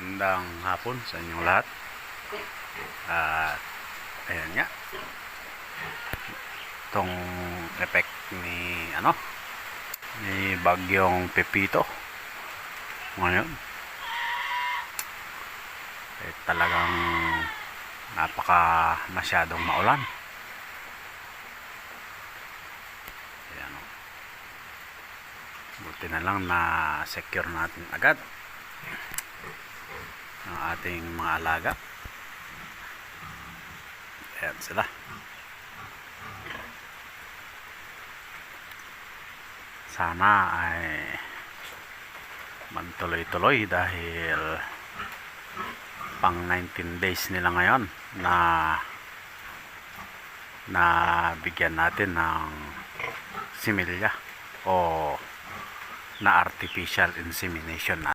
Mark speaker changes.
Speaker 1: Magandang hapon sa inyong lahat. At ayan nga, itong effect ni bagyong Pepito ngayon talagang masyadong maulan. Ayan, buti na lang na secure natin agad ang ating mga alaga. Ayan sila. Sana ay magtuloy-tuloy dahil pang 19 days nila ngayon na bigyan natin ng similya o na artificial insemination na